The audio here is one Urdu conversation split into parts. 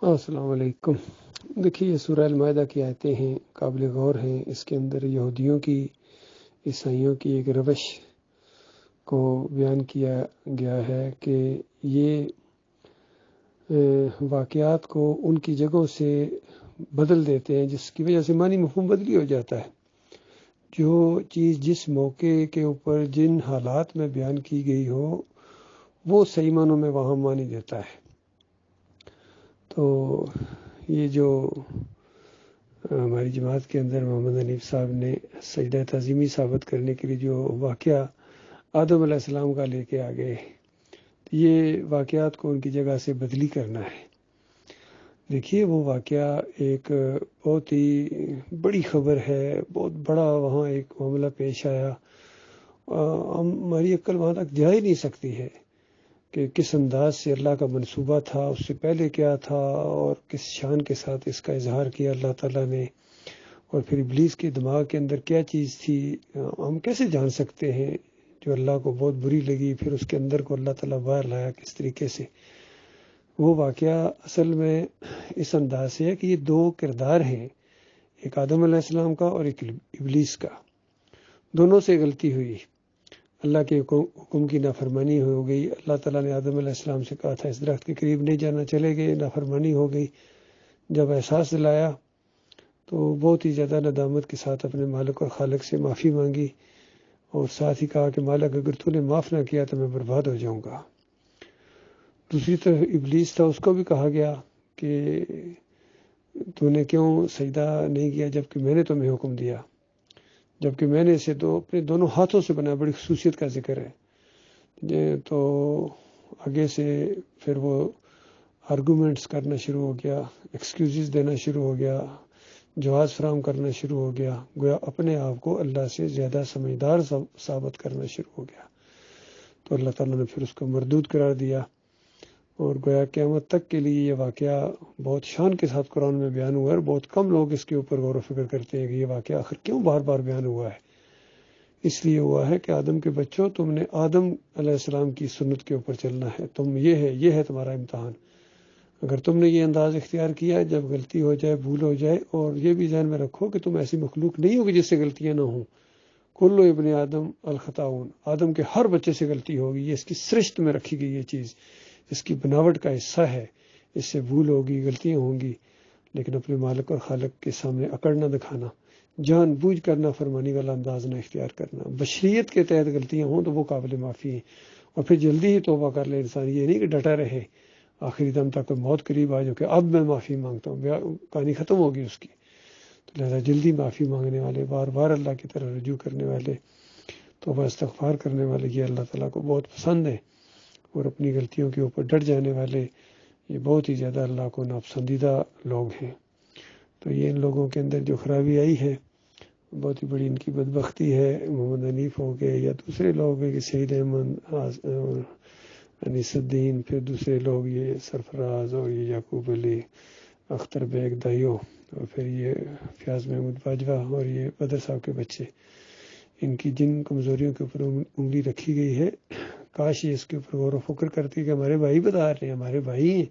السلام علیکم۔ دیکھیے، یہ سورہ المائدہ کی آیتیں ہیں، قابل غور ہیں۔ اس کے اندر یہودیوں کی، عیسائیوں کی ایک روش کو بیان کیا گیا ہے کہ یہ واقعات کو ان کی جگہوں سے بدل دیتے ہیں، جس کی وجہ سے معنی مفہوم بدلی ہو جاتا ہے۔ جو چیز جس موقع کے اوپر جن حالات میں بیان کی گئی ہو، وہ صحیح معنوں میں وہاں معنی دیتا ہے۔ تو یہ جو ہماری جماعت کے اندر محمد حنیف صاحب نے سجدہ تعظیمی ثابت کرنے کے لیے جو واقعہ آدم علیہ السلام کا لے کے آ گئے، یہ واقعات کو ان کی جگہ سے بدلی کرنا ہے۔ دیکھیے، وہ واقعہ ایک بہت ہی بڑی خبر ہے، بہت بڑا وہاں ایک معاملہ پیش آیا۔ ہماری عقل وہاں تک جا ہی نہیں سکتی ہے کہ کس انداز سے اللہ کا منصوبہ تھا، اس سے پہلے کیا تھا، اور کس شان کے ساتھ اس کا اظہار کیا اللہ تعالیٰ نے، اور پھر ابلیس کے دماغ کے اندر کیا چیز تھی۔ ہم کیسے جان سکتے ہیں؟ جو اللہ کو بہت بری لگی، پھر اس کے اندر کو اللہ تعالیٰ باہر لایا کس طریقے سے۔ وہ واقعہ اصل میں اس انداز سے ہے کہ یہ دو کردار ہیں، ایک آدم علیہ السلام کا اور ایک ابلیس کا۔ دونوں سے غلطی ہوئی، اللہ کے حکم کی نافرمانی ہو گئی۔ اللہ تعالیٰ نے آدم علیہ السلام سے کہا تھا اس درخت کے قریب نہیں جانا، چلے گئے، نافرمانی ہو گئی۔ جب احساس دلایا تو بہت ہی زیادہ ندامت کے ساتھ اپنے مالک اور خالق سے معافی مانگی، اور ساتھ ہی کہا کہ مالک اگر تو نے معاف نہ کیا تو میں برباد ہو جاؤں گا۔ دوسری طرف ابلیس تھا، اس کو بھی کہا گیا کہ تو نے کیوں سجدہ نہیں کیا جبکہ میں نے تمہیں حکم دیا، جبکہ میں نے اسے اپنے دونوں ہاتھوں سے بنایا۔ بڑی خصوصیت کا ذکر ہے۔ تو آگے سے پھر وہ آرگومنٹس کرنا شروع ہو گیا، ایکسکیوزز دینا شروع ہو گیا، جواز فراہم کرنا شروع ہو گیا، گویا اپنے آپ کو اللہ سے زیادہ سمجھدار ثابت کرنا شروع ہو گیا۔ تو اللہ تعالیٰ نے پھر اس کو مردود قرار دیا، اور گویا قیامت تک کے لیے یہ واقعہ بہت شان کے ساتھ قرآن میں بیان ہوا ہے، اور بہت کم لوگ اس کے اوپر غور و فکر کرتے ہیں کہ یہ واقعہ آخر کیوں بار بار بیان ہوا ہے۔ اس لیے ہوا ہے کہ آدم کے بچوں، تم نے آدم علیہ السلام کی سنت کے اوپر چلنا ہے، تم یہ ہے تمہارا امتحان۔ اگر تم نے یہ انداز اختیار کیا، جب غلطی ہو جائے، بھول ہو جائے، اور یہ بھی ذہن میں رکھو کہ تم ایسی مخلوق نہیں ہوگی جس سے غلطیاں نہ ہوں۔ کل ابن آدم الخطاؤن، آدم کے ہر بچے سے غلطی ہوگی، یہ اس کی سرشت میں رکھی گئی یہ چیز، اس کی بناوٹ کا حصہ ہے۔ اس سے بھول ہوگی، غلطیاں ہوں گی، لیکن اپنے مالک اور خالق کے سامنے اکڑ نہ دکھانا، جان بوجھ کرنا فرمانی والا انداز نہ اختیار کرنا۔ بشریت کے تحت غلطیاں ہوں تو وہ قابل معافی ہیں، اور پھر جلدی ہی توبہ کر لے انسان، یہ نہیں کہ ڈٹا رہے آخری دم تک موت قریب آ جاؤ کہ اب میں معافی مانگتا ہوں، کہانی ختم ہوگی اس کی۔ تو لہذا جلدی معافی مانگنے والے، بار بار اللہ کی طرف رجوع کرنے والے، توبہ استغفار کرنے والے، یہ اللہ تعالیٰ کو بہت پسند ہے، اور اپنی غلطیوں کے اوپر ڈٹ جانے والے یہ بہت ہی زیادہ اللہ کو ناپسندیدہ لوگ ہیں۔ تو یہ ان لوگوں کے اندر جو خرابی آئی ہے، بہت ہی بڑی ان کی بدبختی ہے۔ محمد حنیف ہو گئے یا دوسرے لوگ ہیں کہ سعید احمد، انیس الدین، پھر دوسرے لوگ یہ سرفراز اور یہ یعقوب علی، اختر بیگ دائیو، اور پھر یہ فیاض محمود باجوہ، اور یہ بدر صاحب کے بچے، ان کی جن کمزوریوں کے اوپر انگلی رکھی گئی ہے، کاش یہ اس کے اوپر غور و فکر کرتی کہ ہمارے بھائی بتا رہے ہیں، ہمارے بھائی ہیں،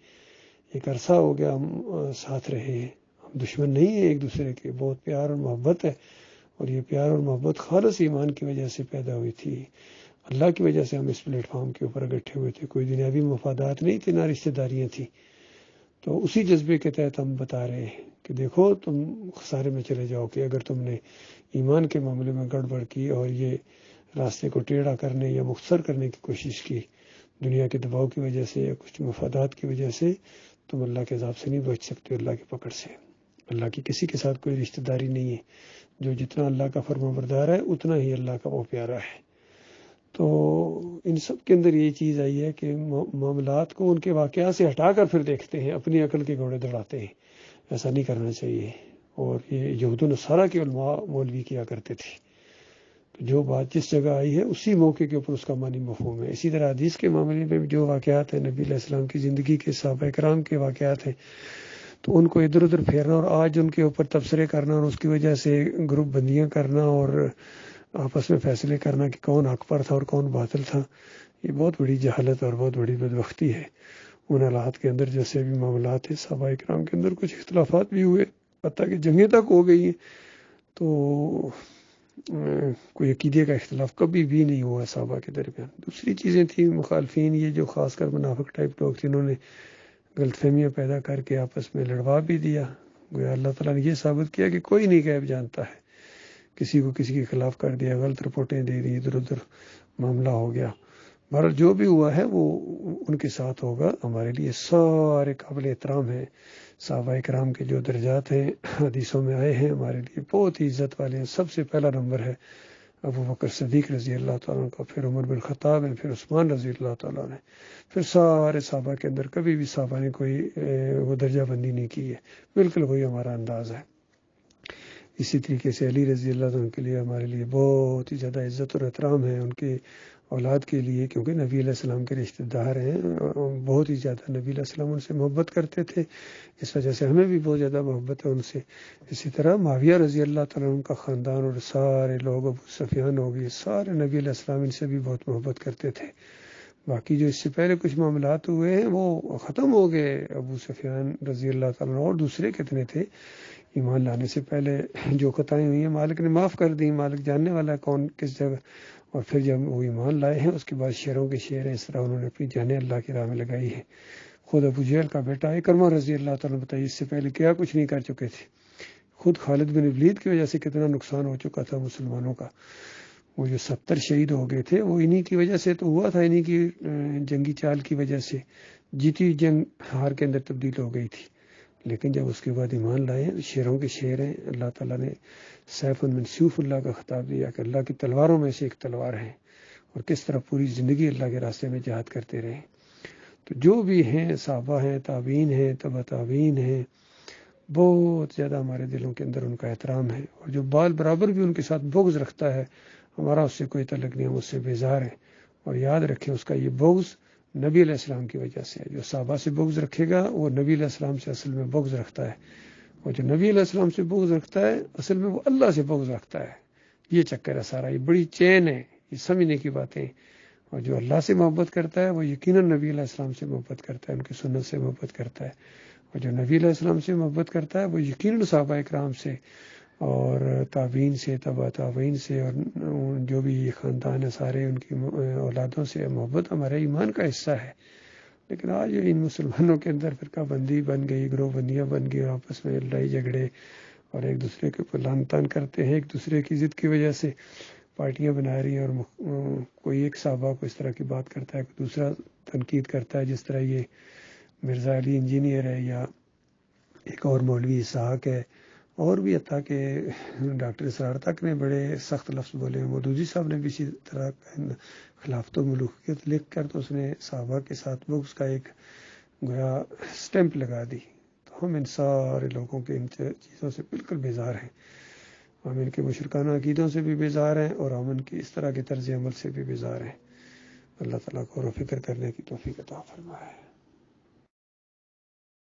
ایک عرصہ ہو گیا ہم ساتھ رہے ہیں، ہم دشمن نہیں ہیں ایک دوسرے کے، بہت پیار اور محبت ہے، اور یہ پیار اور محبت خالص ایمان کی وجہ سے پیدا ہوئی تھی۔ اللہ کی وجہ سے ہم اس پلیٹ فارم کے اوپر اکٹھے ہوئے تھے، کوئی دنیاوی مفادات نہیں تھے، نہ رشتہ داریاں تھیں۔ تو اسی جذبے کے تحت ہم بتا رہے ہیں کہ دیکھو تم خسارے میں چلے جاؤ کہ اگر تم نے ایمان کے معاملے میں گڑبڑ کی اور یہ راستے کو ٹیڑھا کرنے یا مختصر کرنے کی کوشش کی دنیا کے دباؤ کی وجہ سے یا کچھ مفادات کی وجہ سے، تم اللہ کے عذاب سے نہیں بچ سکتے، اللہ کی پکڑ سے۔ اللہ کی کسی کے ساتھ کوئی رشتہ داری نہیں ہے، جو جتنا اللہ کا فرما بردار ہے اتنا ہی اللہ کا وہ پیارا ہے۔ تو ان سب کے اندر یہ چیز آئی ہے کہ معاملات کو ان کے واقعات سے ہٹا کر پھر دیکھتے ہیں، اپنی عقل کے گھوڑے دوڑاتے ہیں۔ ایسا نہیں کرنا چاہیے، اور یہ یہود و نصارہ کے علماء مولوی کیا کرتے تھے۔ جو بات جس جگہ آئی ہے اسی موقع کے اوپر اس کا معنی مفہوم ہے۔ اسی طرح حدیث کے معاملے میں بھی جو واقعات ہیں، نبی علیہ السلام کی زندگی کے، صحابہ کرام کے واقعات ہیں، تو ان کو ادھر ادھر پھیرنا اور آج ان کے اوپر تبصرے کرنا اور اس کی وجہ سے گروپ بندیاں کرنا اور آپس میں فیصلے کرنا کہ کون حق پر تھا اور کون باطل تھا، یہ بہت بڑی جہالت اور بہت بڑی بدبختی ہے۔ ان حالات کے اندر جیسے بھی معاملات تھے، صحابہ کرام کے اندر کچھ اختلافات بھی ہوئے، حتیٰ کہ جنگیں تک ہو گئی ہیں، تو کوئی عقیدے کا اختلاف کبھی بھی نہیں ہوا صحابہ کے درمیان۔ دوسری چیزیں تھیں، مخالفین یہ جو خاص کر منافق ٹائپ لوگ تھے، انہوں نے غلط فہمیاں پیدا کر کے آپس میں لڑوا بھی دیا۔ گویا اللہ تعالیٰ نے یہ ثابت کیا کہ کوئی نہیں غیب جانتا ہے، کسی کو کسی کے خلاف کر دیا، غلط رپورٹیں دے دی، ادھر ادھر معاملہ ہو گیا۔ بہرحال جو بھی ہوا ہے وہ ان کے ساتھ ہوگا۔ ہمارے لیے سارے قابل احترام ہیں، صحابہ کرام کے جو درجات ہیں حدیثوں میں آئے ہیں، ہمارے لیے بہت ہی عزت والے ہیں۔ سب سے پہلا نمبر ہے ابو بکر صدیق رضی اللہ تعالیٰ کا، پھر عمر بن خطاب ہیں، پھر عثمان رضی اللہ تعالیٰ نے، پھر سارے صحابہ کے اندر کبھی بھی صحابہ نے کوئی وہ درجہ بندی نہیں کی ہے، بالکل وہی ہمارا انداز ہے۔ اسی طریقے سے علی رضی اللہ عنہ کے لیے ہمارے لیے بہت ہی زیادہ عزت اور احترام ہے، ان کے اولاد کے لیے، کیونکہ نبی علیہ السلام کے رشتہ دار ہیں، بہت ہی زیادہ نبی علیہ السلام ان سے محبت کرتے تھے، اس وجہ سے ہمیں بھی بہت زیادہ محبت ہے ان سے۔ اسی طرح معاویہ رضی اللہ تعالیٰ ان کا خاندان اور سارے لوگ، ابو سفیان ہو گئے، سارے نبی علیہ السلام ان سے بھی بہت محبت کرتے تھے۔ باقی جو اس سے پہلے کچھ معاملات ہوئے ہیں وہ ختم ہو گئے، ابو سفیان رضی اللہ تعالیٰ اور دوسرے کتنے تھے، ایمان لانے سے پہلے جو خطائیں ہوئی ہیں مالک نے معاف کر دی، مالک جاننے والا ہے کون کس جگہ۔ اور پھر جب وہ ایمان لائے ہیں، اس کے بعد شیروں کے شیر ہیں، اس طرح انہوں نے اپنی جانیں اللہ کی راہ میں لگائی ہے۔ خود ابو جہل کا بیٹا اکرمہ رضی اللہ تعالیٰ بتائیے اس سے پہلے کیا کچھ نہیں کر چکے تھے، خود خالد بن ولید کی وجہ سے کتنا نقصان ہو چکا تھا مسلمانوں کا۔ وہ جو 70 شہید ہو گئے تھے وہ انہی کی وجہ سے تو ہوا تھا، انہی کی جنگی چال کی وجہ سے جیتی جنگ ہار کے اندر تبدیل ہو گئی تھی۔ لیکن جب اس کے بعد ایمان لائے، شیروں کے شیر ہیں، اللہ تعالیٰ نے سیف من سیوف اللہ کا خطاب دیا کہ اللہ کی تلواروں میں سے ایک تلوار ہے، اور کس طرح پوری زندگی اللہ کے راستے میں جہاد کرتے رہے۔ تو جو بھی ہیں، صحابہ ہیں، تابعین ہیں، تبع تابعین ہیں، بہت زیادہ ہمارے دلوں کے اندر ان کا احترام ہے، اور جو بال برابر بھی ان کے ساتھ بغض رکھتا ہے، ہمارا اس سے کوئی تعلق نہیں، ہم اس سے بیزار ہیں۔ اور یاد رکھیں اس کا یہ بغض نبی علیہ السلام کی وجہ سے ہے۔ جو صحابہ سے بغض رکھے گا وہ نبی علیہ السلام سے اصل میں بغض رکھتا ہے، اور جو نبی علیہ السلام سے بغض رکھتا ہے اصل میں وہ اللہ سے بغض رکھتا ہے۔ یہ چکر ہے سارا، یہ بڑی چین ہے، یہ سمجھنے کی باتیں۔ اور جو اللہ سے محبت کرتا ہے وہ یقیناً نبی علیہ السلام سے محبت کرتا ہے، ان کی سنت سے محبت کرتا ہے، اور جو نبی علیہ السلام سے محبت کرتا ہے وہ یقیناً صحابہ اکرام سے اور تابعین سے، تبع تابعین سے، اور جو بھی خاندان ہے سارے ان کی اولادوں سے محبت ہمارے ایمان کا حصہ ہے۔ لیکن آج ان مسلمانوں کے اندر فرقہ بندی بن گئی، گروہ بندیاں بن گئی، آپس میں لڑائی جھگڑے اور ایک دوسرے کے اوپر لعن طعن کرتے ہیں، ایک دوسرے کی ضد کی وجہ سے پارٹیاں بنا رہی ہیں، اور کوئی ایک صحابہ کو اس طرح کی بات کرتا ہے، کوئی دوسرا تنقید کرتا ہے، جس طرح یہ مرزا علی انجینئر ہے، یا ایک اور مولوی اسحاق ہے، اور بھی حتیٰ کہ ڈاکٹر اسرار تک نے بڑے سخت لفظ بولے ہیں۔ مودودی صاحب نے بھی اسی طرح خلافت و ملوکیت لکھ کر تو اس نے صحابہ کے ساتھ بغض کا ایک گویا سٹیمپ لگا دی۔ تو ہم ان سارے لوگوں کے ان چیزوں سے بالکل بیزار ہیں، ہم ان کے مشرکانہ عقیدوں سے بھی بیزار ہیں، اور ہم ان کی اس طرح کے طرز عمل سے بھی بیزار ہیں۔ اللہ تعالیٰ کو غور و فکر کرنے کی توفیق عطا فرمائے۔